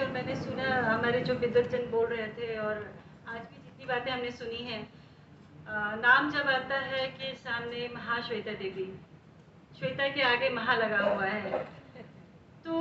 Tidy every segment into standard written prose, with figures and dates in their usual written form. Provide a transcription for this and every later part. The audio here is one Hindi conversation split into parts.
और मैंने सुना हमारे जो विद्वजन बोल रहे थे, और आज भी जितनी बातें हमने सुनी हैं, नाम जब आता है कि सामने महाश्वेता देवी, श्वेता के आगे महा लगा हुआ है, तो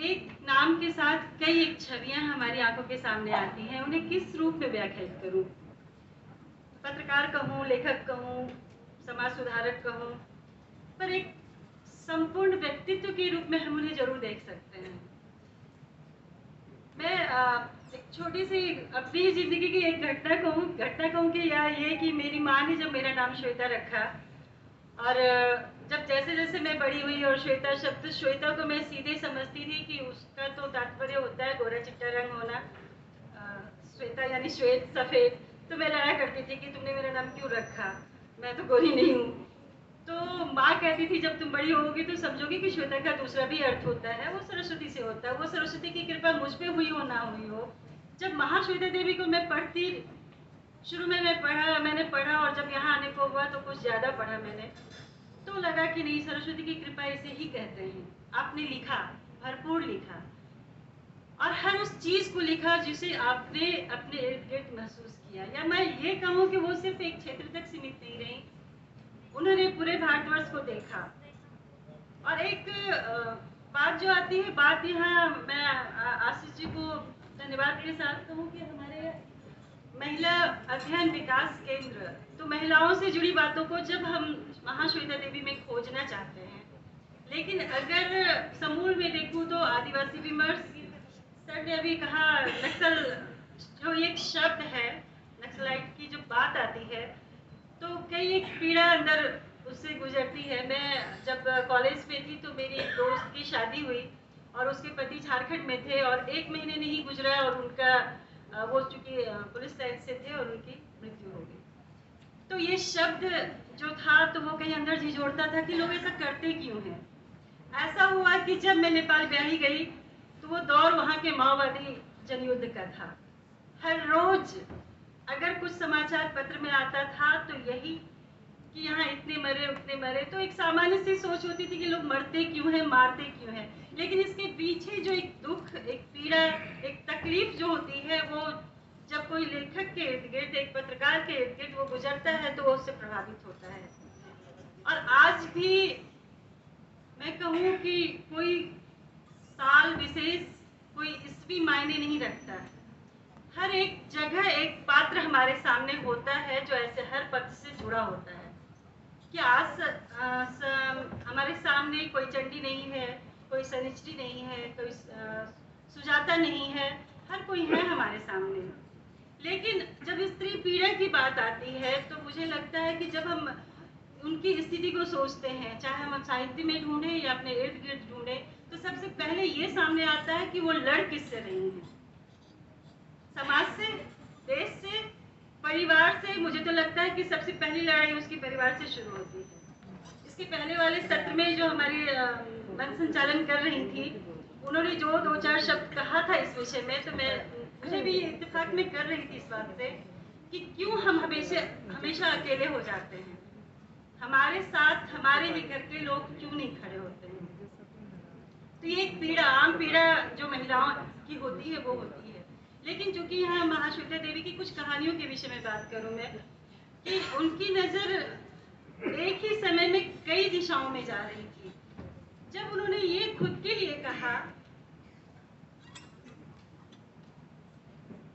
एक नाम के साथ कई एक छवियां हमारी आंखों के सामने आती हैं। उन्हें किस रूप में व्याख्यायित करूं? पत्रकार कहूं, लेखक कहूं, समाज सुधारक कहूं, पर एक संपूर्ण व्यक्तित्व के रूप में हम उन्हें जरूर देख सकते हैं। मैं एक छोटी सी अपनी जिंदगी की एक घटना कहूँ कि या ये कि मेरी माँ ने जब मेरा नाम श्वेता रखा, और जब जैसे जैसे मैं बड़ी हुई और श्वेता शब्द, श्वेता को मैं सीधे समझती थी कि उसका तो तात्पर्य होता है गोरा चिट्टा रंग होना, श्वेता यानी श्वेत, सफेद। तो मैं लड़ा करती थी कि तुमने मेरा नाम क्यों रखा, मैं तो गोरी नहीं हूँ। तो माँ कहती थी जब तुम बड़ी होगी तो समझोगी कि श्वेता का दूसरा भी अर्थ होता है, वो सरस्वती से होता है। वो सरस्वती की कृपा मुझ पे हुई हो ना हुई हो। जब महाश्वेता देवी को मैं पढ़ती, शुरू में मैंने पढ़ा, और जब यहाँ आने को हुआ तो कुछ ज़्यादा पढ़ा मैंने, तो लगा कि नहीं, सरस्वती की कृपा इसे ही कहते हैं। आपने लिखा, भरपूर लिखा, और हर उस चीज को लिखा जिसे आपने अपने इर्द गिर्द महसूस किया। या मैं ये कहूँ कि वो सिर्फ एक क्षेत्र तक सीमित नहीं रही, उन्होंने पूरे भारतवर्ष को देखा। और एक बात जो आती है, बात यहाँ मैं आशीष जी को धन्यवाद के साथ कहूँ कि हमारे महिला अध्ययन विकास केंद्र, तो महिलाओं से जुड़ी बातों को जब हम महाश्वेता देवी में खोजना चाहते हैं, लेकिन अगर समूल में देखूँ तो आदिवासी विमर्श, सर ने अभी कहा नक्सल, जो एक शब्द है नक्सलाइट की जो बात आती है, तो कई एक पीड़ा अंदर उससे गुजरती है। मैं जब कॉलेज में थी तो मेरी एक दोस्त की शादी हुई, और उसके पति झारखंड में थे, और 1 महीने नहीं गुजरा और उनका वो चूंकि पुलिस लाइन से थे और उनकी मृत्यु हो गई। तो ये शब्द जो था तो वो कहीं अंदर झिझोड़ता था कि लोग ऐसा करते क्यों हैं। ऐसा हुआ कि जब मैं नेपाल ब्याही गई तो वो दौर वहाँ के माओवादी जनयुद्ध का था। हर रोज अगर कुछ समाचार पत्र में आता था तो यही कि यहाँ इतने मरे उतने मरे। तो एक सामान्य सी सोच होती थी कि लोग मरते क्यों हैं, मारते क्यों हैं, लेकिन इसके पीछे जो एक दुख, एक पीड़ा, एक तकलीफ जो होती है, वो जब कोई लेखक के इर्द गिर्द, एक पत्रकार के इर्द गिर्द वो गुजरता है तो वो उससे प्रभावित होता है। और आज भी मैं कहूँ कि कोई साल विशेष, कोई ईस्वी मायने नहीं रखता। हर एक जगह एक पात्र हमारे सामने होता है जो ऐसे हर पक्ष से जुड़ा होता है कि आज हमारे सामने कोई चंडी नहीं है, कोई शनिचरी नहीं है, कोई सुजाता नहीं है, हर कोई है हमारे सामने। लेकिन जब स्त्री पीड़ा की बात आती है तो मुझे लगता है कि जब हम उनकी स्थिति को सोचते हैं, चाहे हम साहित्य में ढूंढें या अपने इर्द गिर्द ढूंढें, तो सबसे पहले ये सामने आता है कि वो लड़ किससे रही हैं। समाज से, देश से, परिवार से। मुझे तो लगता है कि सबसे पहली लड़ाई उसके परिवार से शुरू होती है। इसके पहले वाले सत्र में जो हमारी मन संचालन कर रही थी, उन्होंने जो 2-4 शब्द कहा था इस विषय में, तो मुझे भी इत्तेफाक में कर रही थी इस बात से कि क्यों हम हमेशा अकेले हो जाते हैं, हमारे साथ हमारे ही घर के लोग क्यों नहीं खड़े होते हैं। तो ये एक पीड़ा, आम पीड़ा जो महिलाओं की होती है वो होती है। लेकिन चूंकि यहाँ महाश्वेता देवी की कुछ कहानियों के विषय में बात करूं मैं, कि उनकी नजर एक ही समय में कई दिशाओं में जा रही थी। जब उन्होंने ये खुद के लिए कहा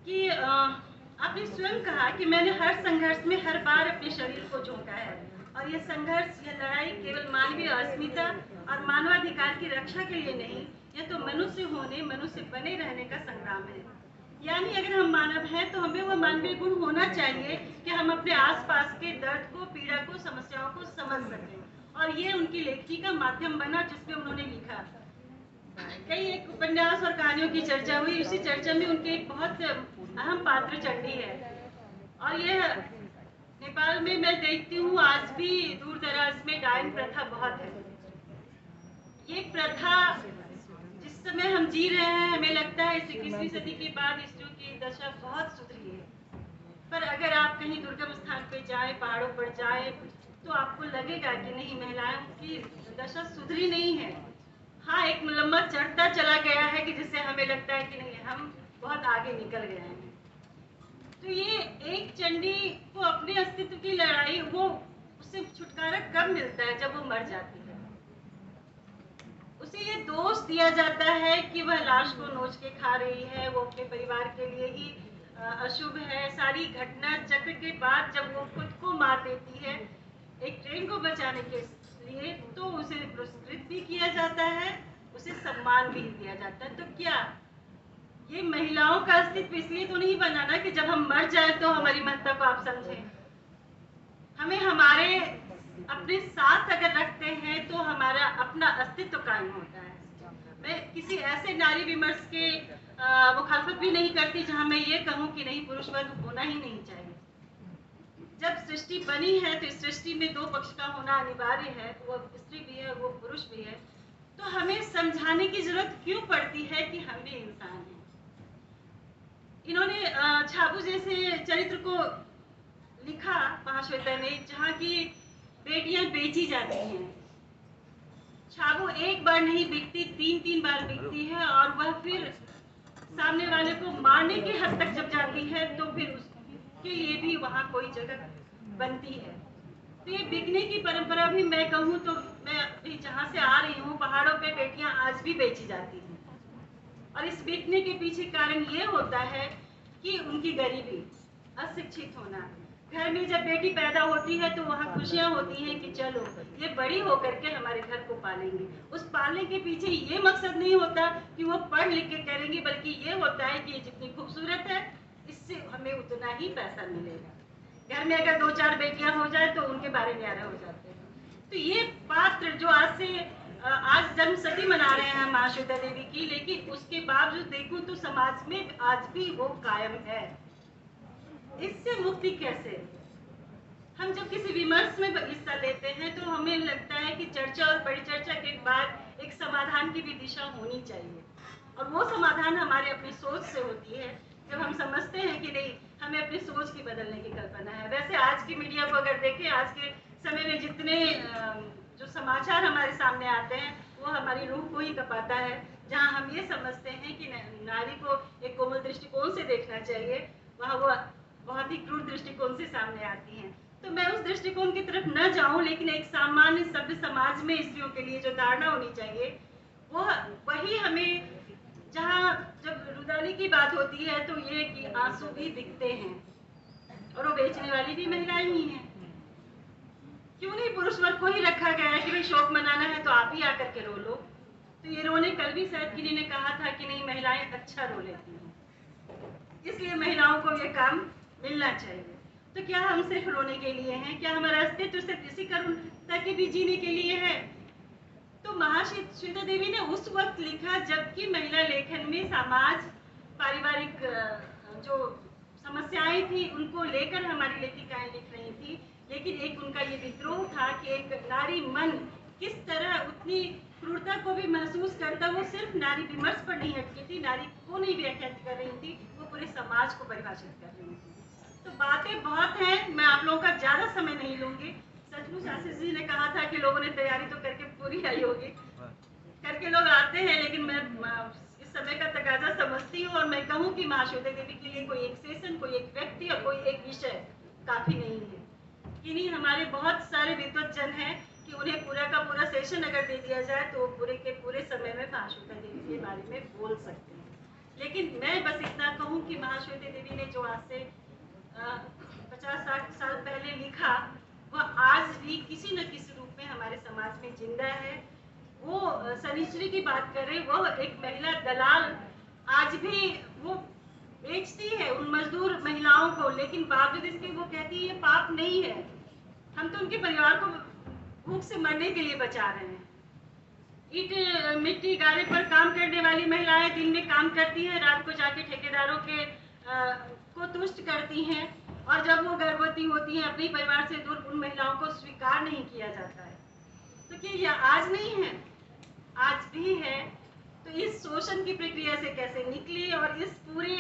कि आपने स्वयं कहा कि मैंने हर संघर्ष में हर बार अपने शरीर को झोंका है, और यह संघर्ष, यह लड़ाई केवल मानवीय अस्मिता और मानवाधिकार की रक्षा के लिए नहीं, यह तो मनुष्य होने, मनुष्य बने रहने का संग्राम है। यानी अगर हम मानव हैं तो हमें वह मानवीय गुण होना चाहिए कि हम अपने आसपास के दर्द को, पीड़ा को, समस्याओं को समझ सकें। और ये उनकी लेखनी का माध्यम बना जिसमें उन्होंने लिखा। कई एक उपन्यास और कहानियों की चर्चा हुई, उसी चर्चा में उनके एक बहुत अहम पात्र चंडी है। और ये नेपाल में मैं देखती हूँ आज भी दूर दराज में डायन प्रथा बहुत है। ये प्रथा जिस समय हम जी रहे हैं, हमें लगता है इस 21वीं सदी के बाद स्त्रियों की दशा बहुत सुधरी है। पर अगर आप कहीं दुर्गम स्थान पे जाएं, पहाड़ों पर जाएं, तो आपको लगेगा कि नहीं, महिलाओं की दशा सुधरी नहीं है। हाँ, एक लंबा चढ़ता चला गया है कि जिससे लगता है कि नहीं हम बहुत आगे निकल गए हैं। तो ये एक चंडी को अपने अस्तित्व की लड़ाई, वो उससे छुटकारा कब मिलता है? जब वो मर जाती है। उसे ये दोष दिया जाता है कि वह लाश को नोच के खा रही है, वो अपने परिवार के लिए ही अशुभ है। सारी घटना चक्र के बाद जब वो खुद को मार देती है एक ट्रेन को बचाने के लिए, तो उसे पुरस्कृत भी किया जाता है, उसे सम्मान भी दिया जाता है। तो क्या ये महिलाओं का अस्तित्व इसलिए तो नहीं बना ना कि जब हम मर जाए तो हमारी महत्ता को आप समझें? हमें हमारे अपने साथ अगर रखते हैं तो हमारा अपना अस्तित्व कायम होता है। मैं किसी ऐसे नारी विमर्श के मुखालफत भी नहीं करती जहां मैं ये कहूं कि नहीं पुरुष वर्ग होना ही नहीं चाहिए। जब सृष्टि बनी है तो इस सृष्टि में दो पक्ष का होना अनिवार्य है, वो स्त्री भी है वो पुरुष भी है। तो हमें समझाने की जरूरत क्यों पड़ती है कि हम भी इंसान हैं? इन्होंने छाबू जैसे चरित्र को लिखा महाश्वेता ने, जहाँ की बेटियां बेची जाती हैं। छाबू एक बार नहीं बिकती, 3-3 बार बिकती है, और वह फिर सामने वाले को मारने की हद तक जब जाती है तो फिर उसके लिए भी वहाँ कोई जगह बनती है। तो ये बिकने की परंपरा भी मैं कहूँ तो, मैं अभी जहाँ से आ रही हूँ पहाड़ों पे बेटियां आज भी बेची जाती हैं। और इस बिकने के पीछे कारण ये होता है कि उनकी गरीबी, अशिक्षित होना। घर में जब बेटी पैदा होती है तो वहाँ खुशियाँ होती हैं कि चलो ये बड़ी होकर के हमारे घर को पालेंगे। उस पालने के पीछे ये मकसद नहीं होता कि वो पढ़ लिख के करेंगे, बल्कि ये होता है कि ये जितनी खूबसूरत है इससे हमें उतना ही पैसा मिलेगा। घर में अगर 2-4 बेटियां हो जाए तो उनके बारे में न्यारा हो जाते हैं। तो ये पात्र जो आज जन्म सती मना रहे हैं महाश्वेता देवी की, लेकिन उसके बावजूद देखूं तो समाज में आज भी वो कायम है। इससे मुक्ति कैसे? हम जब किसी विमर्श में हिस्सा लेते हैं तो हमें लगता है कि चर्चा और परिचर्चा के बाद एक समाधान की भी दिशा होनी चाहिए, और वो समाधान हमारे अपनी सोच से होती है। जब हम समझते हैं कि नहीं, हमें अपनी सोच की बदलने की कल्पना है। वैसे आज की मीडिया को अगर देखें, आज के समय में जितने जो समाचार हमारे सामने आते हैं वो हमारी रूह को ही कपाता है। जहाँ हम ये समझते हैं कि नारी को एक कोमल दृष्टिकोण से देखना चाहिए, वहाँ वो बहुत ही क्रूर दृष्टिकोण से सामने आती हैं। तो मैं उस दृष्टिकोण की तरफ न जाऊं, लेकिन एक सामान्य सभ्य समाज में स्त्रियों के लिए जो धारणा होनी चाहिए वो वही हमें, जहाँ जब रुदाली की बात होती है तो ये कि आंसू भी दिखते हैं और वो बेचने वाली भी महिलाएं ही हैं। क्यों नहीं पुरुष वर्ग को ही रखा गया है कि भाई शोक मनाना है तो आप ही आकर के रो लो? तो ये रोने, कल भी शायद किसी ने कहा था कि नहीं महिलाएं अच्छा रो लेती हैं, इसलिए महिलाओं को ये काम मिलना चाहिए। तो क्या हम सिर्फ रोने के लिए हैं? क्या हमारा अस्तित्व सिर्फ इसी करुणता के भी जीने के लिए है? तो महाश्वेता देवी ने उस वक्त लिखा जबकि महिला लेखन में समाज, पारिवारिक जो समस्याएं थी उनको लेकर हमारी लेखिकाएं लिख रही थी। लेकिन एक उनका ये विद्रोह था कि एक नारी मन किस तरह उतनी क्रूरता को भी महसूस करता। वो सिर्फ नारी विमर्श पर नहीं अटकी थी, नारी को नहीं व्याख्या कर रही थी, वो पूरे समाज को परिभाषित कर रही थी। तो बातें बहुत हैं, मैं आप लोगों का ज़्यादा समय नहीं लूँगी। सचमुच आशीष जी ने कहा था कि लोगों ने तैयारी तो करके पूरी आई होगी, करके लोग आते हैं, लेकिन मैं इस समय का तकाजा समझती हूँ और मैं कहूँ कि महाश्वेता देवी के लिए कोई एक सेशन, कोई एक व्यक्ति और कोई एक विषय काफ़ी नहीं है। कि नहीं, हमारे बहुत सारे विद्वत जन हैं कि उन्हें पूरा का पूरा सेशन अगर दे दिया जाए तो वो पूरे के पूरे समय में महाश्वेता देवी के बारे में बोल सकते हैं। लेकिन मैं बस इतना कहूँ कि महाश्वेता देवी ने जो आज से 50-60 साल पहले लिखा, वह आज भी किसी न किसी रूप में हमारे समाज में जिंदा है। वो सनिचरी की बात करें, वो एक महिला दलाल आज भी वो बेचती है उन मजदूर महिलाओं को, लेकिन बावजूद इसके वो कहती है ये पाप नहीं है, हम तो उनके परिवार को भूख से मरने के लिए बचा रहे हैं। ईंट मिट्टी गारे पर काम करने वाली महिलाएं दिन में काम करती हैं, रात को जाके ठेकेदारों के को तुष्ट करती हैं, और जब वो गर्भवती होती हैं अपने परिवार से दूर, उन महिलाओं को स्वीकार नहीं किया जाता है। तो क्या यह आज नहीं है? आज भी है। तो इस शोषण की प्रक्रिया से कैसे निकली, और इस पूरे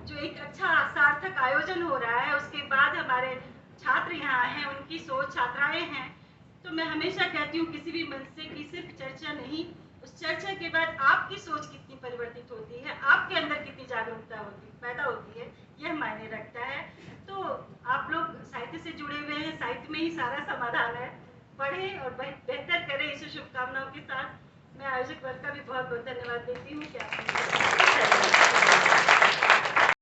जो एक अच्छा सार्थक आयोजन हो रहा है उसके बाद हमारे छात्र यहाँ हैं, उनकी सोच, छात्राएं हैं। तो मैं हमेशा कहती हूँ किसी भी मंच से कि सिर्फ चर्चा नहीं, उस चर्चा के बाद आपकी सोच कितनी परिवर्तित होती है, आपके अंदर कितनी जागरूकता पैदा होती है, यह मायने रखता है। तो आप लोग साहित्य से जुड़े हुए हैं, साहित्य में ही सारा समाधान है। पढ़ें और बेहतर करें, इस शुभकामनाओं के साथ मैं आयोजक वर्ग का भी बहुत बहुत धन्यवाद देती हूँ कि आपने